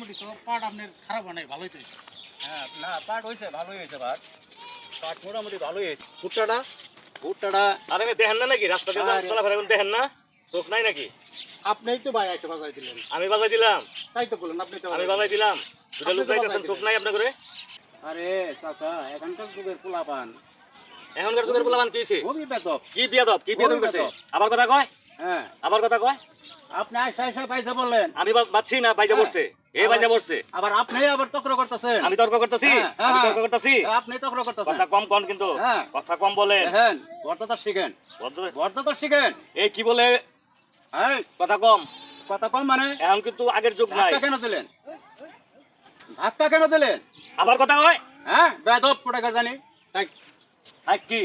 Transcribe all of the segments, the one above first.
বলি তো পাট আপনার খারাপ হয় নাই, ভালোই তো হয়েছে। হ্যাঁ না পাট হয়েছে, ভালোই হয়েছে পাট। পাট মোটামুটি ভালোই হয়েছে। ভুট্টাটা ভুট্টাটা আরে আমি দেখেন না নাকি রাস্তা দিয়ে আরে। চলাফেরা করুন, দেখেন না চোখ নাই নাকি? আপনিই তো ভাই এসে বাজাই দিলেন। আমি বাজাই দিলাম, তাই তো বললেন, আপনি তো আমি বাজাই দিলাম। দুটা লোক আপনি তো যাইতেছেন, বাজাই চোখ দিলেন। নাই আপনার করে? আরে চাচা এখানকার যুগের পোলাপান এখনকার যুগের পোলাপান কি হইছে? খুবই বেদব। কি বিয়াদব, কি বিয়াদব খুবই করছে? বেদব। আবার কথা কয়, হ্যাঁ আবার কথা কয়। আপনি আইসা আইসা পাইসা বললেন, আমি বাচ্ছি না, বাইজা হ্যাঁ। বসছে, এই বাইজা বসছে। আবার আপনি আবার চক্র করতেছেন। আমি তর্ক করতেছি, হ্যাঁ, হ্যাঁ, আমি হ্যাঁ। তর্ক করতেছি। আপনি চক্র করতেছেন। কথা কম কন কিন্তু, হ্যাঁ। কথা কম বলেন। দেখেন বর্ততা শিখেন, ভদ্র- বর্ততা শিখেন। এই কি বলে এই কথা কম? কথা কম মানে এখন কিন্তু আগের যুগ নাই। ধাক্কা কেন দিলেন? ধাক্কা কেন দিলেন? আবার কথা কয়। হ্যাঁ বেদব কোটাকার জানি। তাই আর কি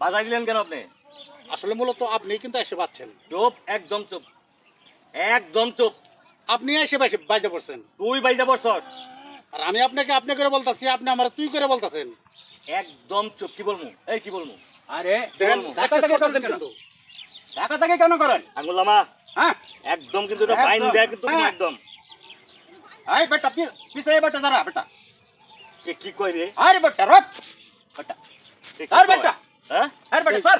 বাজাই দিলেন কেন আপনি? আসলে মূলত আপনি কিন্তু এসে পাচ্ছেন, চুপ, একদম চুপ, একদম চুপ। আপনি এসে বাইজা পড়ছেন। তুই বাইজা বসছস, আর আমি আপনাকে আপনি করে বলতাছি, আপনি আমার তুই করে বলতাছেন। একদম চুপ। কি বলবো? এই কি বলবো? আরে দেখেন ধাক্কা থেকে করতেছেন কেন? কিন্তু। ধাক্কা থেকে কেন করেন? আঙ্গুলামা হ্যাঁ একদম কিন্তু এটা ফাইন একদম। দেয় কিন্তু তুমি হ্যাঁ। একদম। এই বেটা পিছে বেটা দাঁড়া বেটা। এ কি কই রে? আরে বেটা রক বেটা। এ কি আর কয়? বেটা হ্যাঁ? আরে বেটা সর।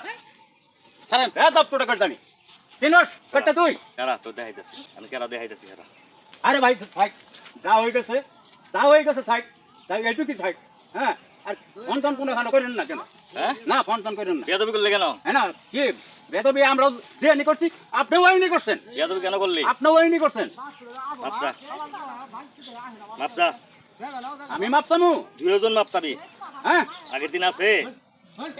ছাড়েন। বেদব কোটাকার জানি। চিনস বেটা তুই? কারা তো দেখাইতাছি, আমি কারা দেখাইতাছি কারা। আরে ভাই থাক, যা হয়ে গেছে থাক, তাই এইটুকু থাক। হ্যাঁ আর ফোন টোন কোনো এখানে করেন না কেন? হ্যাঁ? না ফোন টোন করেন না। বিয়াদবি করলে কেন? হ্যাঁ না কি বেদবি আমরা যে নি করছি, আপনিও ওইনি করছেন, বিয়াদবি কেন করলি? আপনিও ওইনি করছেন। মাপসা, মাপসা, আমি মাপসামু। দুইজন মাপসাবি। হ্যাঁ আগের দিন আছে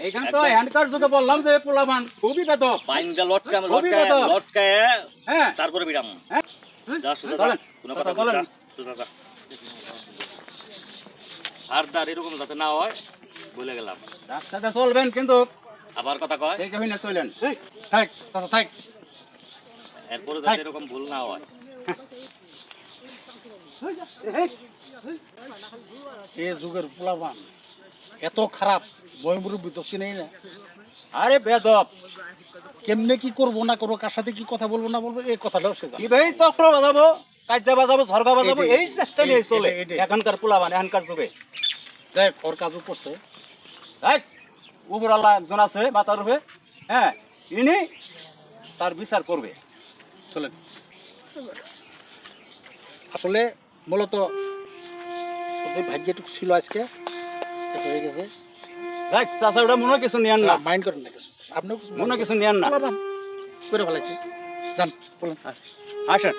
এইখানে তো হ্যান্ডকার যুগে বললাম যে পোলাবান খুবই বেদব। বাইন্দা লটকা খুবই লটকায় বেদব। লটকায় হ্যাঁ তারপরে বিরাম। হ্যাঁ যা সুজা যা, চলেন, কোনো কথা চলেন। বল, যা সুজা যা। আর দার এরকম যাতে না হয় বলে গেলাম। রাস্তাতে চলবেন কিন্তু আবার কথা কয়, দেখে হইনা চলেন। থাক চাচা থাক। এরপরে যাতে এরকম ভুল না হয়। এ যুগের পোলাপান এত খারাপ, বই মুরব্বী তো চিনেই না। আরে বেদব কেমনে কি করবো না করবো, কার সাথে কি কথা বলবো না বলবো, এই কথাটাও সে জানে। কি ভাই চক্র বাজাবো, কাজ্জা বাজাবো, ঝরগা বাজাবো, এইটাই, এই চেষ্টা নিয়ে চলে এইটাই। এখনকার পোলাবান এখনকার যুগে। দেখ ওর কাজও করছে। দেখ উপর আল্লাহ একজন আছে মাথার উপরে, হ্যাঁ ইনি তার বিচার করবে। চলেন। আসলে মূলত শুধু ভাগ্যটুকু ছিল আজকে, এটা হয়ে গেছে। দেখ চাচা ওটা মনে কিছু নিয়েন না, মাইন্ড করেন না কিছু, আপনিও কিছু মনে কিছু নিয়েন না। পোলাপান করে ফেলাইছি। যান চলেন। আসেন।